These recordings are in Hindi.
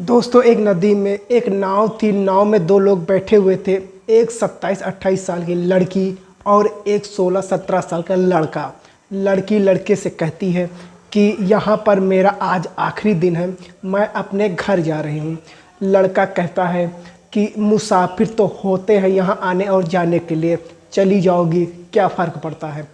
दोस्तों, एक नदी में एक नाव थी। नाव में दो लोग बैठे हुए थे। एक 27-28 साल की लड़की और एक 16-17 साल का लड़का। लड़की लड़के से कहती है कि यहाँ पर मेरा आज आखिरी दिन है, मैं अपने घर जा रही हूँ। लड़का कहता है कि मुसाफिर तो होते हैं यहाँ आने और जाने के लिए, चली जाओगी क्या फ़र्क पड़ता है।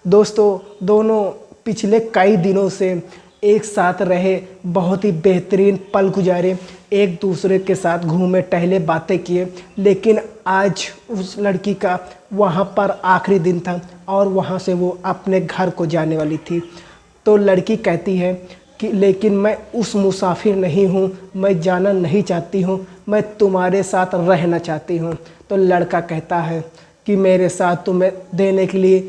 दोस्तों, दोनों पिछले कई दिनों से एक साथ रहे, बहुत ही बेहतरीन पल गुजारे, एक दूसरे के साथ घूमे टहले बातें किए। लेकिन आज उस लड़की का वहाँ पर आखिरी दिन था और वहाँ से वो अपने घर को जाने वाली थी। तो लड़की कहती है कि लेकिन मैं उस मुसाफिर नहीं हूँ, मैं जाना नहीं चाहती हूँ, मैं तुम्हारे साथ रहना चाहती हूँ। तो लड़का कहता है कि मेरे साथ तुम्हें देने के लिए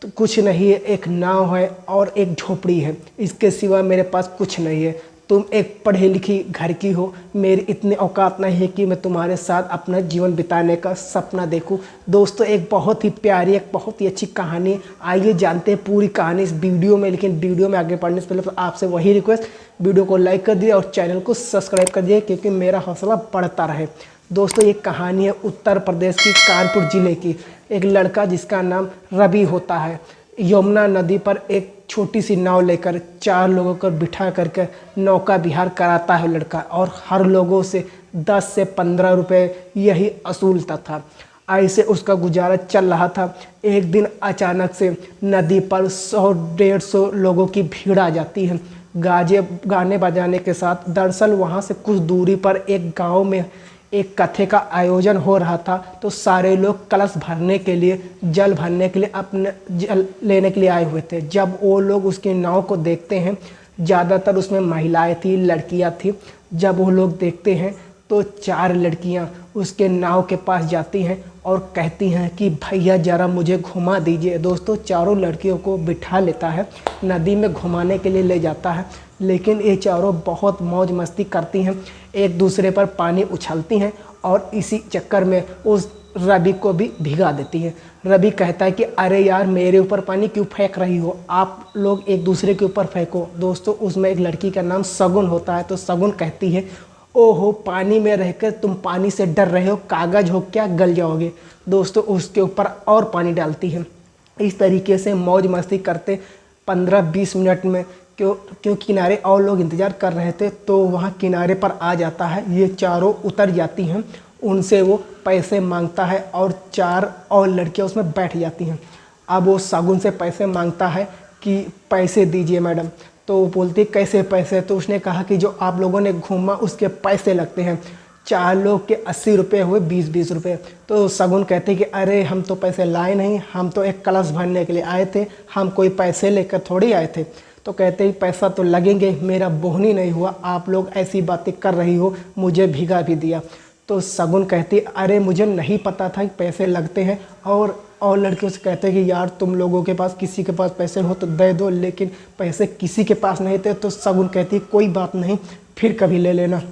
तो कुछ नहीं है, एक नाव है और एक झोपड़ी है, इसके सिवा मेरे पास कुछ नहीं है। तुम एक पढ़ी लिखी घर की हो, मेरी इतनी औकात नहीं है कि मैं तुम्हारे साथ अपना जीवन बिताने का सपना देखूं। दोस्तों, एक बहुत ही प्यारी, एक बहुत ही अच्छी कहानी। आइए जानते हैं पूरी कहानी इस वीडियो में। लेकिन वीडियो में आगे बढ़ने से पहले तो आपसे वही रिक्वेस्ट, वीडियो को लाइक कर दीजिए और चैनल को सब्सक्राइब कर दीजिए, क्योंकि मेरा हौसला बढ़ता रहे। दोस्तों, ये कहानी है उत्तर प्रदेश की कानपुर ज़िले की। एक लड़का जिसका नाम रवि होता है, यमुना नदी पर एक छोटी सी नाव लेकर 4 लोगों को बिठा करके नौका विहार कराता है लड़का, और हर लोगों से 10 से 15 रुपए यही असूलता था। ऐसे उसका गुजारा चल रहा था। एक दिन अचानक से नदी पर 100-150 लोगों की भीड़ आ जाती है, गाने बजाने के साथ। दरअसल वहाँ से कुछ दूरी पर एक गांव में एक कथे का आयोजन हो रहा था। तो सारे लोग कलश भरने के लिए, जल भरने के लिए, अपने जल लेने के लिए आए हुए थे। जब वो लोग उसकी नाव को देखते हैं, ज़्यादातर उसमें महिलाएं थी, लड़कियां थी। जब वो लोग देखते हैं तो 4 लड़कियां उसके नाव के पास जाती हैं और कहती हैं कि भैया ज़रा मुझे घुमा दीजिए। दोस्तों, चारों लड़कियों को बिठा लेता है, नदी में घुमाने के लिए ले जाता है। लेकिन ये चारों बहुत मौज मस्ती करती हैं, एक दूसरे पर पानी उछलती हैं और इसी चक्कर में उस रवि को भी भिगा देती है। रवि कहता है कि अरे यार, मेरे ऊपर पानी क्यों फेंक रही हो, आप लोग एक दूसरे के ऊपर फेंको। दोस्तों, उसमें एक लड़की का नाम सगुन होता है। तो सगुन कहती है, ओहो, पानी में रहकर तुम पानी से डर रहे हो, कागज हो क्या, गल जाओगे। दोस्तों, उसके ऊपर और पानी डालती है। इस तरीके से मौज मस्ती करते 15-20 मिनट में क्यों किनारे और लोग इंतज़ार कर रहे थे, तो वहाँ किनारे पर आ जाता है। ये चारों उतर जाती हैं, उनसे वो पैसे मांगता है और 4 और लड़कियाँ उसमें बैठ जाती हैं। अब वो सगुन से पैसे मांगता है कि पैसे दीजिए मैडम। तो वो बोलती कैसे पैसे। तो उसने कहा कि जो आप लोगों ने घूमा उसके पैसे लगते हैं। 4 लोग के 80 रुपये हुए, 20-20 रुपये। तो सगुन कहते कि अरे हम तो पैसे लाए नहीं, हम तो एक कलश भरने के लिए आए थे, हम कोई पैसे लेकर थोड़ी आए थे। तो कहते ही पैसा तो लगेंगे, मेरा बोहनी नहीं हुआ, आप लोग ऐसी बातें कर रही हो, मुझे भिगा भी दिया। तो सगुन कहती अरे मुझे नहीं पता था कि पैसे लगते हैं। और लड़कियों से कहते हैं कि यार, तुम लोगों के पास किसी के पास पैसे हो तो दे दो, लेकिन पैसे किसी के पास नहीं थे। तो सगुन कहती कोई बात नहीं, फिर कभी ले लेना।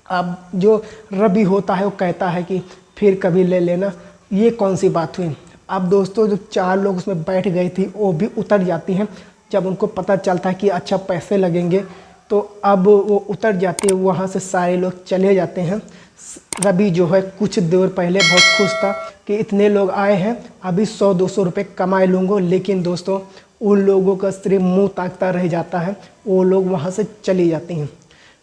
अब जो रवि होता है वो कहता है कि फिर कभी ले लेना, ये कौन सी बात हुई। अब दोस्तों, जो 4 लोग उसमें बैठ गई थी वो भी उतर जाती हैं। जब उनको पता चलता है कि अच्छा पैसे लगेंगे, तो अब वो उतर जाती है, वहाँ से सारे लोग चले जाते हैं। रवि जो है कुछ देर पहले बहुत खुश था कि इतने लोग आए हैं, अभी 100-200 रुपये कमाए लूँगा। लेकिन दोस्तों, उन लोगों का सिर्फ मुंह ताकता रह जाता है, वो लोग वहाँ से चली जाती हैं,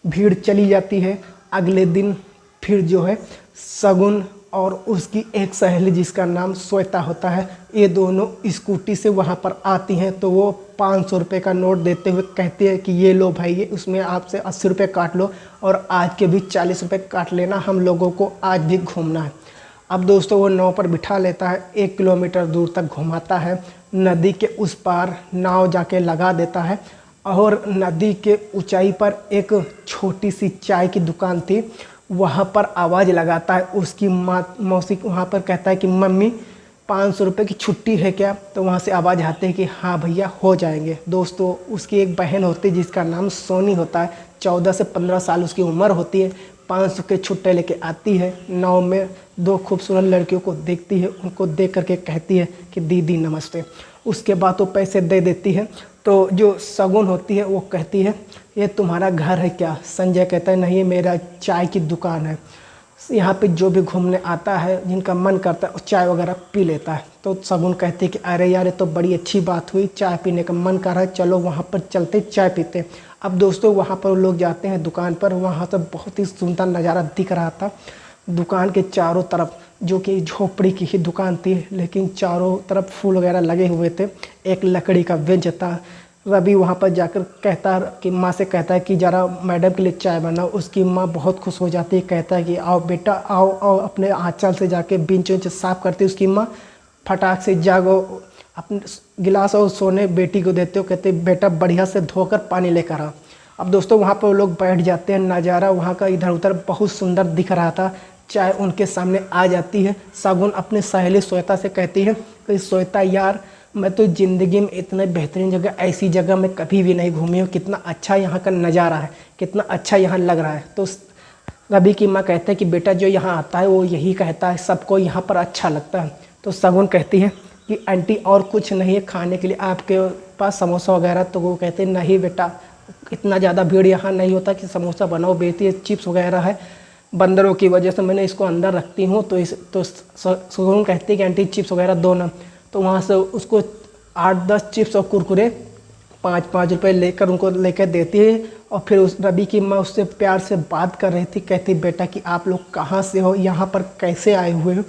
भीड़ चली जाती है। अगले दिन फिर जो है सगुन और उसकी एक सहेली जिसका नाम श्वेता होता है, ये दोनों स्कूटी से वहाँ पर आती हैं। तो वो 500 रुपये का नोट देते हुए कहते हैं कि ये लो भाई, ये उसमें आपसे 80 रुपये काट लो और आज के भी 40 रुपये काट लेना, हम लोगों को आज भी घूमना है। अब दोस्तों, वो नाव पर बिठा लेता है, 1 किलोमीटर दूर तक घुमाता है। नदी के उस पार नाव जाके लगा देता है और नदी के ऊंचाई पर एक छोटी सी चाय की दुकान थी, वहाँ पर आवाज़ लगाता है। उसकी मौसी वहाँ पर कहता है कि मम्मी 500 रुपये की छुट्टी है क्या। तो वहाँ से आवाज़ आती है कि हाँ भैया, हो जाएंगे। दोस्तों, उसकी एक बहन होती है जिसका नाम सोनी होता है, 14 से 15 साल उसकी उम्र होती है। 500 के छुट्टे लेके आती है, नाव में 2 खूबसूरत लड़कियों को देखती है, उनको देख करके कहती है कि दीदी नमस्ते। उसके बाद वो पैसे दे देती है। तो जो शगुन होती है वो कहती है ये तुम्हारा घर है क्या? संजय कहता है नहीं, ये मेरा चाय की दुकान है, यहाँ पे जो भी घूमने आता है जिनका मन करता है वो चाय वगैरह पी लेता है। तो शगुन कहती है कि अरे यार ये तो बड़ी अच्छी बात हुई, चाय पीने का मन कर रहा है, चलो वहाँ पर चलते चाय पीते। अब दोस्तों वहाँ पर लोग जाते हैं दुकान पर। वहाँ से बहुत ही सुंदर नज़ारा दिख रहा था। दुकान के चारों तरफ, जो कि झोपड़ी की ही दुकान थी, लेकिन चारों तरफ फूल वगैरह लगे हुए थे। एक लकड़ी का बेंच था। रवि वहाँ पर जाकर कहता कि माँ से कहता है कि ज़रा मैडम के लिए चाय बनाओ। उसकी माँ बहुत खुश हो जाती है, कहता है कि आओ बेटा आओ आओ, अपने आँचल से जाके बेंच वेंच साफ़ करती है। उसकी माँ फटाक से जागो, अपने गिलास और सोने बेटी को देते हो, कहते बेटा बढ़िया से धोकर पानी लेकर आ। अब दोस्तों वहाँ पर वो लोग बैठ जाते हैं। नज़ारा वहाँ का इधर उधर बहुत सुंदर दिख रहा था। चाय उनके सामने आ जाती है। शगुन अपनी सहेली श्वेता से कहती है कि श्वेता यार, मैं तो ज़िंदगी में इतने बेहतरीन जगह, ऐसी जगह मैं कभी भी नहीं घूमी हूँ। कितना अच्छा यहाँ का नज़ारा है, कितना अच्छा यहाँ लग रहा है। तो रवि की माँ कहते हैं कि बेटा जो यहाँ आता है वो यही कहता है सबको यहाँ पर अच्छा लगता है। तो शगुन कहती है कि आंटी और कुछ नहीं है खाने के लिए आपके पास, समोसा वगैरह? तो वो कहते हैं नहीं बेटा, इतना ज़्यादा भीड़ यहाँ नहीं होता कि समोसा बनाओ, बेटी है चिप्स वगैरह है, बंदरों की वजह से मैंने इसको अंदर रखती हूँ। तो शगुन कहती है कि आंटी चिप्स वगैरह दो ना। तो वहाँ से उसको 8-10 चिप्स और कुरकुरे 5-5 रुपये लेकर उनको लेकर देती है। और फिर उस रवि की माँ उससे प्यार से बात कर रही थी, कहती बेटा कि आप लोग कहाँ से हो, यहाँ पर कैसे आए हुए हो?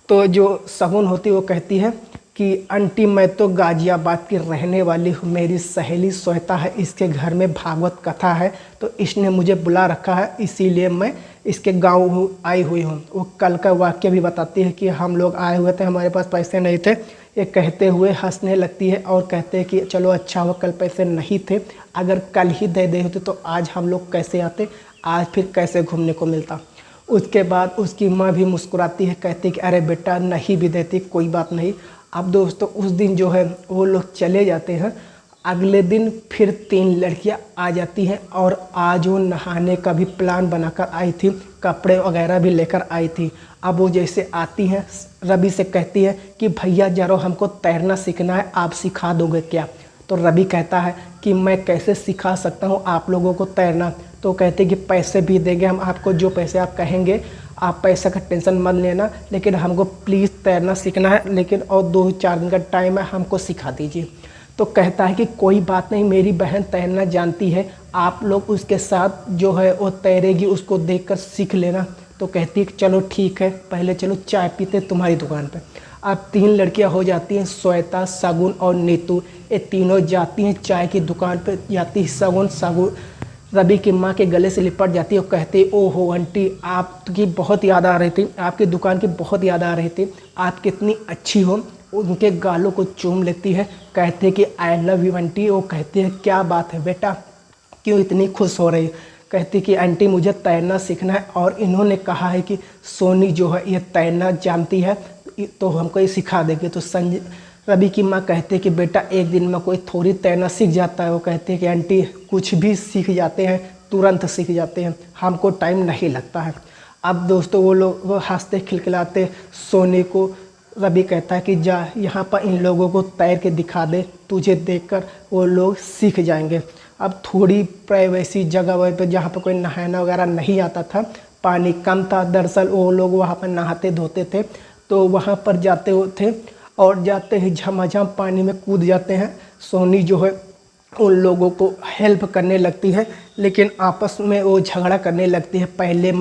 तो जो शगुन होती है वो कहती है कि आंटी मैं तो गाजियाबाद की रहने वाली हूँ, मेरी सहेली श्वेता है, इसके घर में भागवत कथा है तो इसने मुझे बुला रखा है, इसीलिए मैं इसके गांव आई हुई हूँ। वो कल का वाक्य भी बताती है कि हम लोग आए हुए थे, हमारे पास पैसे नहीं थे। ये कहते हुए हंसने लगती है और कहते हैं कि चलो अच्छा हुआ कल पैसे नहीं थे, अगर कल ही दे दे होते तो आज हम लोग कैसे आते, आज फिर कैसे घूमने को मिलता। उसके बाद उसकी माँ भी मुस्कुराती है, कहती कि अरे बेटा नहीं भी देती कोई बात नहीं। अब दोस्तों उस दिन जो है वो लोग चले जाते हैं। अगले दिन फिर 3 लड़कियां आ जाती हैं और आज वो नहाने का भी प्लान बनाकर आई थी, कपड़े वगैरह भी लेकर आई थी। अब वो जैसे आती हैं रवि से कहती है कि भैया जरा हमको तैरना सीखना है, आप सिखा दोगे क्या? तो रवि कहता है कि मैं कैसे सिखा सकता हूँ आप लोगों को तैरना? तो कहते कि पैसे भी देंगे हम आपको, जो पैसे आप कहेंगे, आप पैसा का टेंशन मत लेना, लेकिन हमको प्लीज़ तैरना सीखना है, लेकिन और 2-4 दिन का टाइम है, हमको सिखा दीजिए। तो कहता है कि कोई बात नहीं, मेरी बहन तैरना जानती है, आप लोग उसके साथ जो है वो तैरेगी, उसको देखकर सीख लेना। तो कहती है कि चलो ठीक है, पहले चलो चाय पीते तुम्हारी दुकान पे। अब 3 लड़कियां हो जाती हैं, श्वेता, शगुन और नीतू। ये तीनों जाती हैं चाय की दुकान पे। जाती है शगुन रवि की माँ के गले से लिपट जाती है और कहती है ओहो आंटी, आपकी बहुत याद आ रही थी, आपकी दुकान की बहुत याद आ रही थी, आप कितनी अच्छी हो। उनके गालों को चूम लेती है, कहते कि आई लव यू आंटी। वो कहती है क्या बात है बेटा, क्यों इतनी खुश हो रही? कहती कि आंटी मुझे तैरना सीखना है और इन्होंने कहा है कि सोनी जो है ये तैरना जानती है तो हमको ये सिखा देगी। तो रवि की माँ कहते हैं कि बेटा एक दिन में कोई थोड़ी तैरना सीख जाता है। वो कहते हैं कि आंटी कुछ भी सीख जाते हैं, तुरंत सीख जाते हैं, हमको टाइम नहीं लगता है। अब दोस्तों वो लोग वो हंसते खिलखिलाते सोनी को रवि कहता है कि जा यहाँ पर इन लोगों को तैर के दिखा दे, तुझे देखकर वो लोग सीख जाएंगे। अब थोड़ी प्राइवेसी जगह पर जहाँ पर कोई नहाना वगैरह नहीं आता था, पानी कम था, दरअसल वो लोग वहाँ पर नहाते धोते थे, तो वहाँ पर जाते थे और जाते ही झमाझम पानी में कूद जाते हैं। सोनी जो है उन लोगों को हेल्प करने लगती है, लेकिन आपस में वो झगड़ा करने लगती है, पहले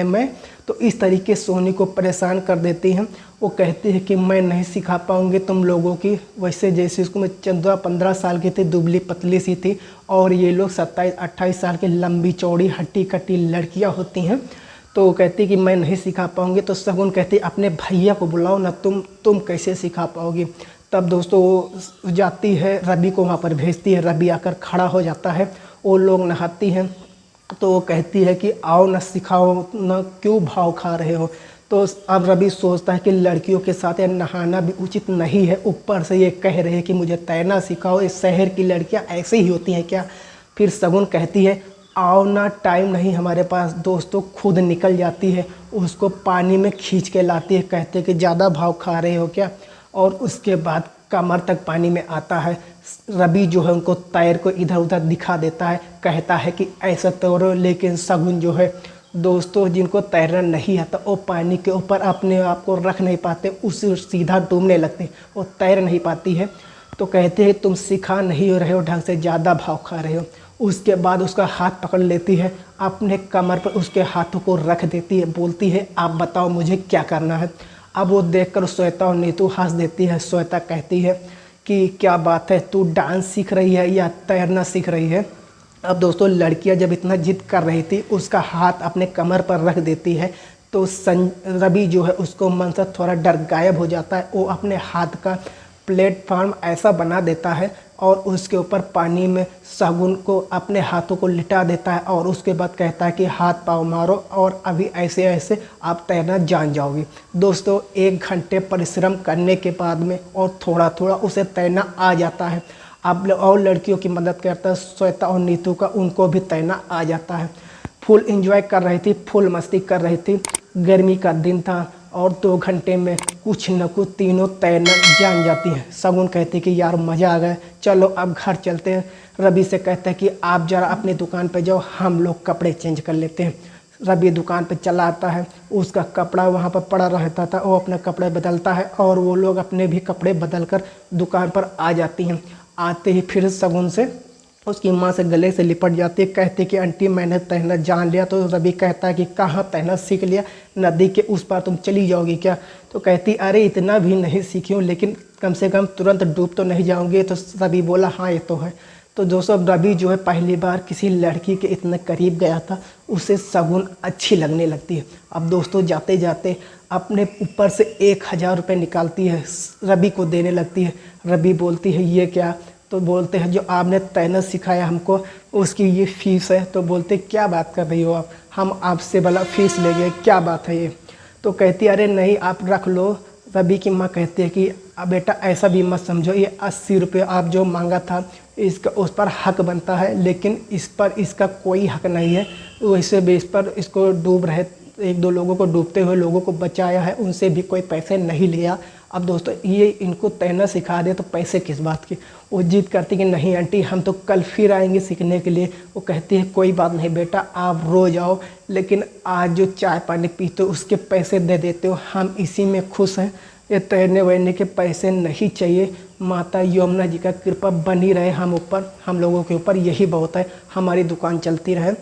मैं। तो इस तरीके सोनी को परेशान कर देती हैं। वो कहती है कि मैं नहीं सिखा पाऊँगी तुम लोगों की, वैसे जैसे उसको मैं 14-15 साल की थी, दुबली पतली सी थी, और ये लोग 27-28 साल की लंबी चौड़ी हट्टी कट्टी लड़कियाँ होती हैं। तो वो कहती कि मैं नहीं सिखा पाऊँगी। तो शगुन कहती अपने भैया को बुलाओ ना, तुम कैसे सिखा पाओगी? तब दोस्तों वो जाती है, रवि को वहाँ पर भेजती है। रवि आकर खड़ा हो जाता है, वो लोग नहाती हैं। तो वो कहती है कि आओ ना सिखाओ ना, क्यों भाव खा रहे हो? तो अब रवि सोचता है कि लड़कियों के साथ नहाना भी उचित नहीं है, ऊपर से ये कह रहे हैं कि मुझे तैरना सिखाओ, इस शहर की लड़कियाँ ऐसे ही होती हैं क्या? फिर शगुन कहती है आओ ना, टाइम नहीं हमारे पास। दोस्तों खुद निकल जाती है, उसको पानी में खींच के लाती है, कहते कि ज़्यादा भाव खा रहे हो क्या? और उसके बाद कमर तक पानी में आता है। रवि जो है उनको तैर को इधर उधर दिखा देता है, कहता है कि ऐसा तैरो। लेकिन शगुन जो है दोस्तों, जिनको तैरना नहीं आता वो पानी के ऊपर अपने आप को रख नहीं पाते, उसे सीधा डूबने लगते, वो तैर नहीं पाती है। तो कहते हैं तुम सिखा नहीं रहे हो ढंग से, ज़्यादा भाव खा रहे हो। उसके बाद उसका हाथ पकड़ लेती है, अपने कमर पर उसके हाथों को रख देती है, बोलती है आप बताओ मुझे क्या करना है। अब वो देखकर श्वेता और नीतू हंस देती है। श्वेता कहती है कि क्या बात है, तू डांस सीख रही है या तैरना सीख रही है। अब दोस्तों लड़कियां जब इतना जिद कर रही थी, उसका हाथ अपने कमर पर रख देती है तो रवि जो है उसको मन से थोड़ा डर गायब हो जाता है। वो अपने हाथ का प्लेटफॉर्म ऐसा बना देता है और उसके ऊपर पानी में शगुन को अपने हाथों को लिटा देता है और उसके बाद कहता है कि हाथ पाँव मारो और अभी ऐसे ऐसे आप तैरना जान जाओगे। दोस्तों 1 घंटे परिश्रम करने के बाद में और थोड़ा थोड़ा उसे तैरना आ जाता है। अब और लड़कियों की मदद करता है श्वेता और नीतू का, उनको भी तैरना आ जाता है। फुल एंजॉय कर रही थी, फुल मस्ती कर रही थी। गर्मी का दिन था और 2 घंटे में कुछ न कुछ तीनों तैरना जान जाती हैं। शगुन कहती कि यार मज़ा आ गया, चलो अब घर चलते हैं। रवि से कहता है कि आप ज़रा अपनी दुकान पे जाओ, हम लोग कपड़े चेंज कर लेते हैं। रवि दुकान पे चला आता है, उसका कपड़ा वहाँ पर पड़ा रहता था, वो अपने कपड़े बदलता है और वो लोग अपने भी कपड़े बदल कर दुकान पर आ जाती हैं। आते ही फिर शगुन से उसकी माँ से गले से लिपट जाती है, कहती कि आंटी मैंने तैरना जान लिया। तो रवि कहता है कि कहाँ तैरना सीख लिया, नदी के उस पार तुम चली जाओगी क्या। तो कहती अरे इतना भी नहीं सीखी हूँ, लेकिन कम से कम तुरंत डूब तो नहीं जाऊँगी। तो रवि बोला हाँ ये तो है। तो दोस्तों रवि जो है पहली बार किसी लड़की के इतने करीब गया था, उसे शगुन अच्छी लगने लगती है। अब दोस्तों जाते जाते अपने ऊपर से 1000 रुपये निकालती है, रवि को देने लगती है। रवि बोलती है ये क्या। तो बोलते हैं जो आपने तैरना सिखाया हमको उसकी ये फ़ीस है। तो बोलते क्या बात कर रही हो आप, हम आपसे भला फ़ीस ले गए, क्या बात है ये। तो कहती अरे नहीं आप रख लो। रवि की माँ कहती है कि बेटा ऐसा भी मत समझो, ये 80 रुपये आप जो मांगा था इसका उस पर हक बनता है, लेकिन इस पर इसका कोई हक नहीं है। वैसे भी इस पर इसको डूब रहे 1-2 लोगों को, डूबते हुए लोगों को बचाया है, उनसे भी कोई पैसे नहीं लिया। अब दोस्तों ये इनको तैरना सिखा दे तो पैसे किस बात के। वो जिद करती कि नहीं आंटी हम तो कल फिर आएंगे सीखने के लिए। वो कहती है कोई बात नहीं बेटा आप रोज़ आओ, लेकिन आज जो चाय पानी पीते हो उसके पैसे दे देते हो, हम इसी में खुश हैं। ये तैरने वैरने के पैसे नहीं चाहिए। माता यमुना जी का कृपा बनी रहे हम लोगों के ऊपर, यही बहुत है। हमारी दुकान चलती रहे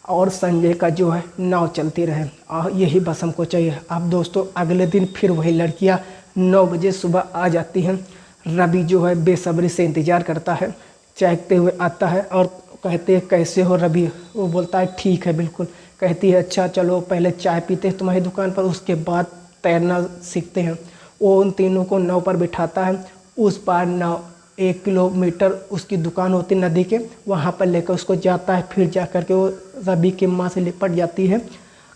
और संजय का जो है नाव चलती रहे, और यही बस हमको चाहिए। अब दोस्तों अगले दिन फिर वही लड़कियां 9 बजे सुबह आ जाती हैं। रवि जो है बेसब्री से इंतज़ार करता है, चहकते हुए आता है और कहते हैं कैसे हो रवि। वो बोलता है ठीक है बिल्कुल। कहती है अच्छा चलो पहले चाय पीते हैं तुम्हारी दुकान पर, उसके बाद तैरना सीखते हैं। वो उन तीनों को नाव पर बिठाता है। उस पार नाव 1 किलोमीटर उसकी दुकान होती नदी के, वहाँ पर लेकर उसको जाता है। फिर जा कर के वो रवि की माँ से लिपट जाती है।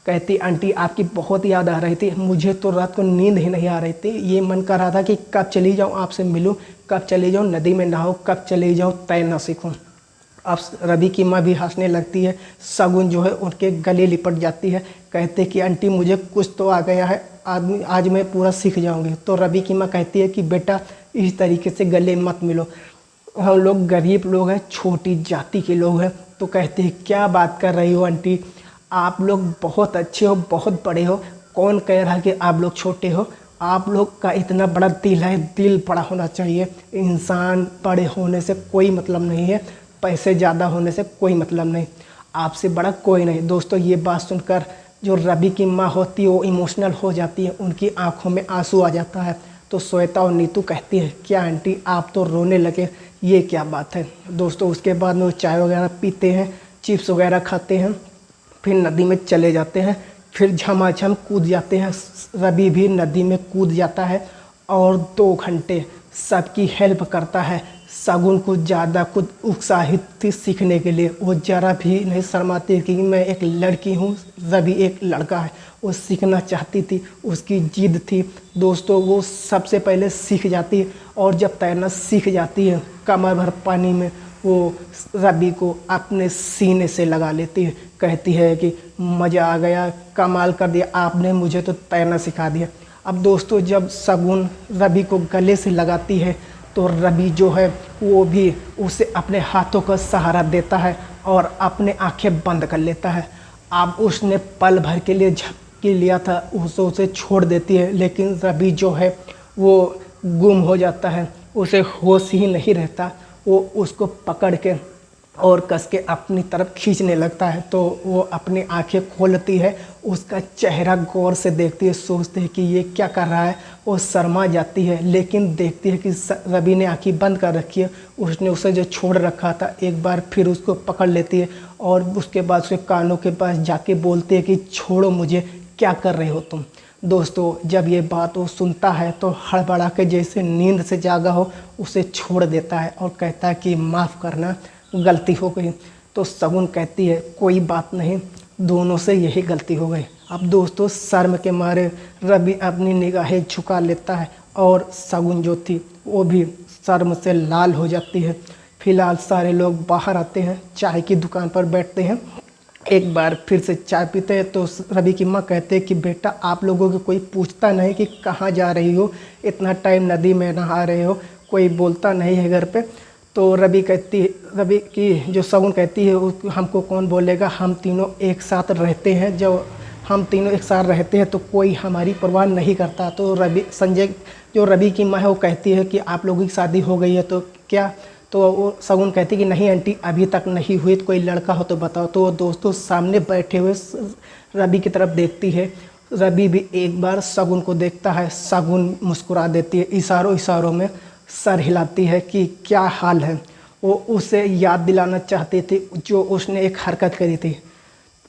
कहती आंटी आपकी बहुत याद आ रही थी, मुझे तो रात को नींद ही नहीं आ रही थी। ये मन कर रहा था कि कब चली जाऊँ आपसे मिलूँ, कब चली जाऊँ नदी में नहाऊँ, कब चली जाऊँ तैरना सीखूँ। अब रवि की माँ भी हंसने लगती है। शगुन जो है उनके गले लिपट जाती है, कहते कि आंटी मुझे कुछ तो आ गया है, आज मैं पूरा सीख जाऊंगी। तो रवि की माँ कहती है कि बेटा इस तरीके से गले मत मिलो, हम लोग गरीब लोग हैं, छोटी जाति के लोग हैं। तो कहते हैं क्या बात कर रही हो आंटी, आप लोग बहुत अच्छे हो, बहुत बड़े हो, कौन कह रहा है कि आप लोग छोटे हो। आप लोग का इतना बड़ा दिल है, दिल बड़ा होना चाहिए। इंसान बड़े होने से कोई मतलब नहीं है, पैसे ज़्यादा होने से कोई मतलब नहीं, आपसे बड़ा कोई नहीं। दोस्तों ये बात सुनकर जो रवि की माँ होती है वो इमोशनल हो जाती है, उनकी आंखों में आंसू आ जाता है। तो श्वेता और नीतू कहती है क्या आंटी आप तो रोने लगे, ये क्या बात है। दोस्तों उसके बाद में वो चाय वगैरह पीते हैं, चिप्स वगैरह खाते हैं, फिर नदी में चले जाते हैं। फिर झमाझम कूद जाते हैं, रवि भी नदी में कूद जाता है और 2 घंटे सबकी हेल्प करता है। शगुन को ज़्यादा खुद उत्साहित थी सीखने के लिए, वो ज़रा भी नहीं शर्माती कि मैं एक लड़की हूँ, रवि एक लड़का है। वो सीखना चाहती थी, उसकी जिद थी। दोस्तों वो सबसे पहले सीख जाती है और जब तैरना सीख जाती है कमर भर पानी में वो रवि को अपने सीने से लगा लेती है। कहती है कि मज़ा आ गया, कमाल कर दिया आपने, मुझे तो तैरना सिखा दिया। अब दोस्तों जब शगुन रवि को गले से लगाती है तो रवि जो है वो भी उसे अपने हाथों का सहारा देता है और अपने आंखें बंद कर लेता है। अब उसने पल भर के लिए झपकी लिया था, उसे छोड़ देती है, लेकिन रवि जो है वो गुम हो जाता है, उसे होश ही नहीं रहता। वो उसको पकड़ के और कस के अपनी तरफ खींचने लगता है। तो वो अपनी आंखें खोलती है, उसका चेहरा गौर से देखती है, सोचती है कि ये क्या कर रहा है। वो शर्मा जाती है, लेकिन देखती है कि रवि ने आंखें बंद कर रखी है। उसने उसे जो छोड़ रखा था एक बार फिर उसको पकड़ लेती है और उसके बाद उसके कानों के पास जाके बोलती है कि छोड़ो मुझे, क्या कर रहे हो तुम। दोस्तों जब ये बात वो सुनता है तो हड़बड़ा के जैसे नींद से जागा हो उसे छोड़ देता है और कहता है कि माफ़ करना, गलती हो गई। तो शगुन कहती है कोई बात नहीं, दोनों से यही गलती हो गई। अब दोस्तों शर्म के मारे रवि अपनी निगाहें झुका लेता है और शगुन जो थी वो भी शर्म से लाल हो जाती है। फिलहाल सारे लोग बाहर आते हैं, चाय की दुकान पर बैठते हैं, एक बार फिर से चाय पीते हैं। तो रवि की माँ कहते हैं कि बेटा आप लोगों को कोई पूछता नहीं कि कहाँ जा रही हो, इतना टाइम नदी में नहा रहे हो, कोई बोलता नहीं है घर पे। तो रवि की जो शगुन कहती है हमको कौन बोलेगा, हम तीनों एक साथ रहते हैं, जब हम तीनों एक साथ रहते हैं तो कोई हमारी परवाह नहीं करता। तो रवि की माँ है वो कहती है कि आप लोगों की शादी हो गई है तो क्या। तो वो शगुन कहती कि नहीं आंटी अभी तक नहीं हुई, तो कोई लड़का हो तो बताओ। तो दोस्तों सामने बैठे हुए रवि की तरफ देखती है, रवि भी एक बार शगुन को देखता है। शगुन मुस्कुरा देती है, इशारों में सर हिलाती है कि क्या हाल है। वो उसे याद दिलाना चाहती थी जो उसने एक हरकत करी थी।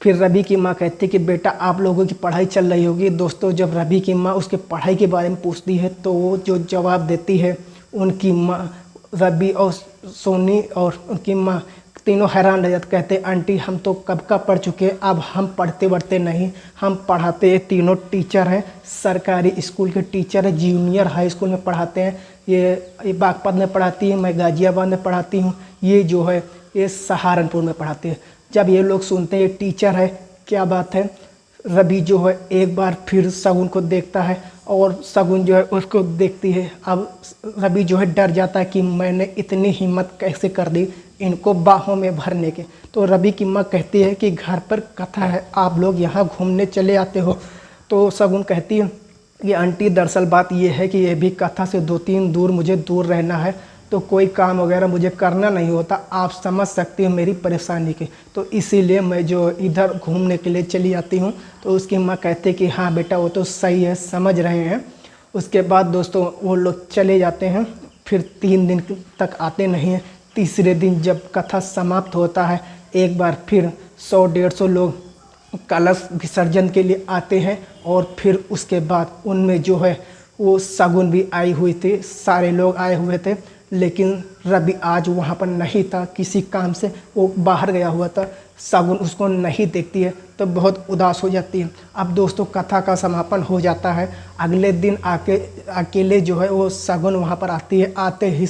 फिर रवि की माँ कहती कि बेटा आप लोगों की पढ़ाई चल रही होगी। दोस्तों जब रवि की माँ उसके पढ़ाई के बारे में पूछती है तो वो जो जवाब देती है, उनकी माँ रवि और सोनी और उनकी माँ तीनों हैरान रह जाते, कहते आंटी हम तो कब का पढ़ चुके हैं, अब हम पढ़ते बढ़ते नहीं, हम पढ़ाते तीनों टीचर हैं, सरकारी स्कूल के टीचर हैं, जूनियर हाई स्कूल में पढ़ाते हैं। ये बागपत में पढ़ाती है, मैं गाजियाबाद में पढ़ाती हूँ, ये जो है ये सहारनपुर में पढ़ाती है। जब ये लोग सुनते हैं ये टीचर है, क्या बात है, रवि जो है एक बार फिर शगुन को देखता है और शगुन जो है उसको देखती है। अब रवि जो है डर जाता है कि मैंने इतनी हिम्मत कैसे कर दी इनको बाहों में भरने के। तो रवि की माँ कहती है कि घर पर कथा है, आप लोग यहाँ घूमने चले आते हो। तो शगुन कहती है कि आंटी दरअसल बात ये है कि ये भी कथा से 2-3 दूर मुझे दूर रहना है, तो कोई काम वगैरह मुझे करना नहीं होता, आप समझ सकती हो मेरी परेशानी की, तो इसीलिए मैं जो इधर घूमने के लिए चली आती हूँ। तो उसकी माँ कहते हैं कि हाँ बेटा वो तो सही है, समझ रहे हैं। उसके बाद दोस्तों वो लोग चले जाते हैं, फिर 3 दिन तक आते नहीं हैं। तीसरे दिन जब कथा समाप्त होता है, एक बार फिर 100-150 लोग कलश विसर्जन के लिए आते हैं और फिर उसके बाद उनमें जो है वो शगुन भी आई हुई थी, सारे लोग आए हुए थे, लेकिन रवि आज वहाँ पर नहीं था, किसी काम से वो बाहर गया हुआ था। शगुन उसको नहीं देखती है तो बहुत उदास हो जाती है। अब दोस्तों कथा का समापन हो जाता है। अगले दिन अकेले जो है वो शगुन वहाँ पर आती है। आते ही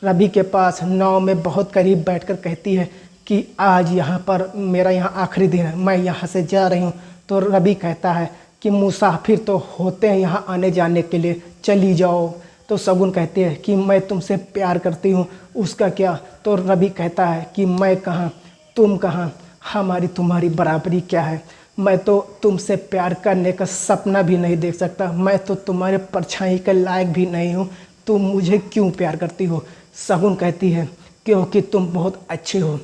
रवि के पास नाव में बहुत करीब बैठकर कहती है कि आज यहाँ पर मेरा यहाँ आखिरी दिन है, मैं यहाँ से जा रही हूँ। तो रवि कहता है कि मुसाफिर तो होते हैं यहाँ आने जाने के लिए, चली जाओ। तो शगुन कहते हैं कि मैं तुमसे प्यार करती हूँ, उसका क्या। तो रवि कहता है कि मैं कहाँ तुम कहाँ, हमारी तुम्हारी बराबरी क्या है, मैं तो तुमसे प्यार करने का सपना भी नहीं देख सकता, मैं तो तुम्हारे परछाई के लायक भी नहीं हूँ, तुम मुझे क्यों प्यार करती हो। शगुन कहती है क्योंकि तुम बहुत अच्छे हो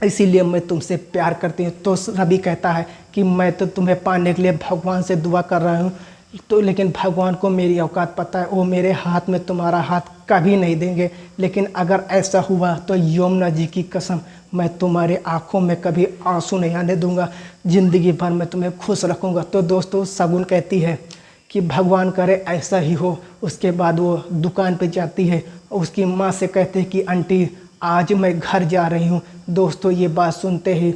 इसीलिए मैं तुमसे प्यार करती हूँ। तो रवि कहता है कि मैं तो तुम्हें पाने के लिए भगवान से दुआ कर रहा हूँ, तो लेकिन भगवान को मेरी औकात पता है, वो मेरे हाथ में तुम्हारा हाथ कभी नहीं देंगे, लेकिन अगर ऐसा हुआ तो यमुना जी की कसम मैं तुम्हारे आंखों में कभी आंसू नहीं आने दूंगा, ज़िंदगी भर मैं तुम्हें खुश रखूँगा। तो दोस्तों शगुन कहती है कि भगवान करे ऐसा ही हो। उसके बाद वो दुकान पे जाती है और उसकी माँ से कहते हैं कि आंटी आज मैं घर जा रही हूँ। दोस्तों ये बात सुनते ही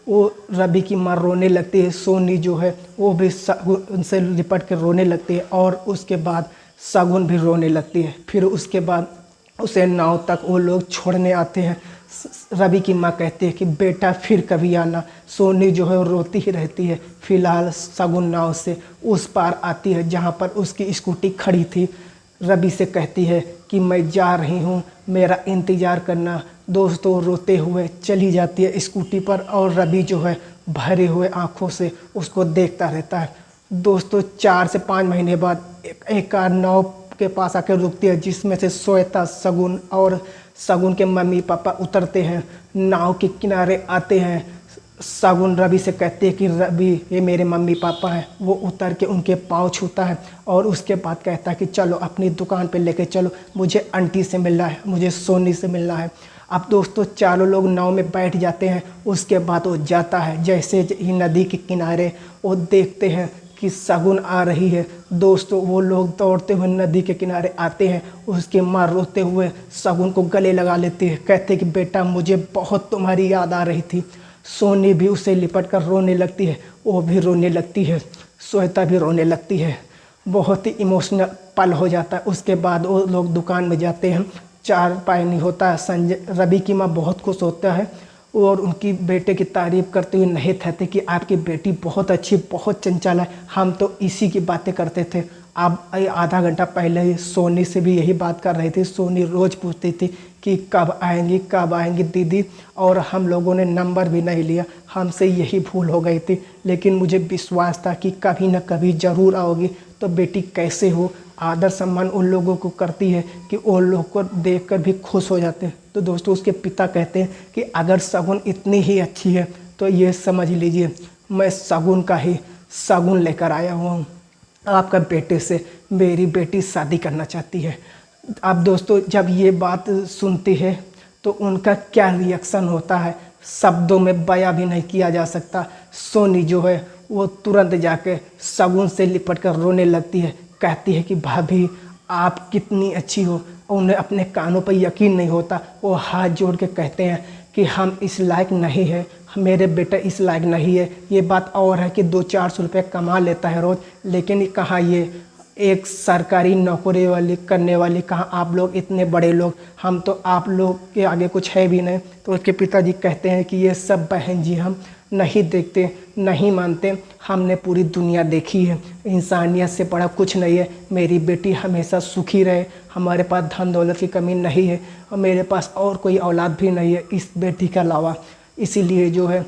वो रवि की माँ रोने लगती है, सोनी जो है वो भी उनसे लिपट कर रोने लगती है और उसके बाद शगुन भी रोने लगती है। फिर उसके बाद उसे नाव तक वो लोग छोड़ने आते हैं। रवि की माँ कहती है कि बेटा फिर कभी आना। सोनी जो है वो रोती ही रहती है। फिलहाल शगुन नाव से उस पार आती है जहाँ पर उसकी स्कूटी खड़ी थी। रवि से कहती है कि मैं जा रही हूँ, मेरा इंतज़ार करना। दोस्तों रोते हुए चली जाती है स्कूटी पर और रवि जो है भरे हुए आँखों से उसको देखता रहता है। दोस्तों 4 से 5 महीने बाद एक कार नाव के पास आकर रुकती है, जिसमें से श्वेता, शगुन और शगुन के मम्मी पापा उतरते हैं, नाव के किनारे आते हैं। शगुन रवि से कहती है कि रवि ये मेरे मम्मी पापा हैं। वो उतर के उनके पाँव छूता है और उसके बाद कहता है कि चलो अपनी दुकान पे लेके चलो, मुझे आंटी से मिलना है, मुझे सोनी से मिलना है। अब दोस्तों चारों लोग नाव में बैठ जाते हैं। उसके बाद वो जाता है, जैसे ही नदी के किनारे वो देखते हैं कि शगुन आ रही है। दोस्तों वो लोग दौड़ते हुए नदी के किनारे आते हैं। उसके माँ रोते हुए शगुन को गले लगा लेती है, कहते कि बेटा मुझे बहुत तुम्हारी याद आ रही थी। सोनी भी उसे लिपट कर रोने लगती है, वो भी रोने लगती है, श्वेता भी रोने लगती है। बहुत ही इमोशनल पल हो जाता है। उसके बाद वो लोग दुकान में जाते हैं, चार पाई नहीं होता है। संजय रवि की माँ बहुत खुश होता है और उनकी बेटे की तारीफ़ करते हुए नहीं कहते कि आपकी बेटी बहुत अच्छी, बहुत चंचल है, हम तो इसी की बातें करते थे। अब आधा घंटा पहले ही सोनी से भी यही बात कर रही थी। सोनी रोज़ पूछती थी कि कब आएंगी दीदी, और हम लोगों ने नंबर भी नहीं लिया, हमसे यही भूल हो गई थी, लेकिन मुझे विश्वास था कि कभी न कभी ज़रूर आओगी। तो बेटी कैसे हो, आदर सम्मान उन लोगों को करती है कि उन लोग को देखकर भी खुश हो जाते हैं। तो दोस्तों उसके पिता कहते हैं कि अगर शगुन इतनी ही अच्छी है तो ये समझ लीजिए मैं शगुन का ही शगुन लेकर आया हूँ। आपका बेटे से मेरी बेटी शादी करना चाहती है। अब दोस्तों जब ये बात सुनती है तो उनका क्या रिएक्शन होता है शब्दों में बयां भी नहीं किया जा सकता। सोनी जो है वो तुरंत जाके शगुन से लिपट कर रोने लगती है, कहती है कि भाभी आप कितनी अच्छी हो। उन्हें अपने कानों पर यकीन नहीं होता। वो हाथ जोड़ के कहते हैं कि हम इस लायक नहीं है, मेरे बेटा इस लायक नहीं है। ये बात और है कि 200-400 रुपये कमा लेता है रोज़, लेकिन कहाँ ये एक सरकारी नौकरी वाली करने वाली, कहाँ आप लोग इतने बड़े लोग, हम तो आप लोग के आगे कुछ है भी नहीं। तो उसके पिताजी कहते हैं कि ये सब बहन जी हम नहीं देखते, नहीं मानते, हमने पूरी दुनिया देखी है, इंसानियत से बड़ा कुछ नहीं है। मेरी बेटी हमेशा सुखी रहे, हमारे पास धन दौलत की कमी नहीं है और मेरे पास और कोई औलाद भी नहीं है इस बेटी के अलावा। इसीलिए जो है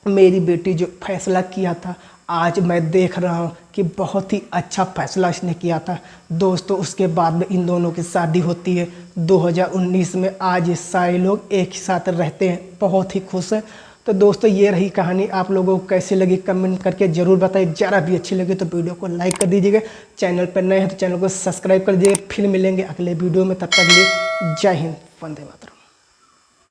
मेरी बेटी जो फैसला किया था, आज मैं देख रहा हूँ कि बहुत ही अच्छा फैसला इसने किया था। दोस्तों उसके बाद में इन दोनों की शादी होती है 2019 में। आज ये सारे लोग एक ही साथ रहते हैं, बहुत ही खुश हैं। तो दोस्तों ये रही कहानी, आप लोगों को कैसी लगी कमेंट करके ज़रूर बताइए। ज़रा भी अच्छी लगी तो वीडियो को लाइक कर दीजिएगा, चैनल पर नए हैं तो चैनल को सब्सक्राइब कर दीजिएगा। फिर मिलेंगे अगले वीडियो में, तब तक के लिए जय हिंद, वंदे मातरम।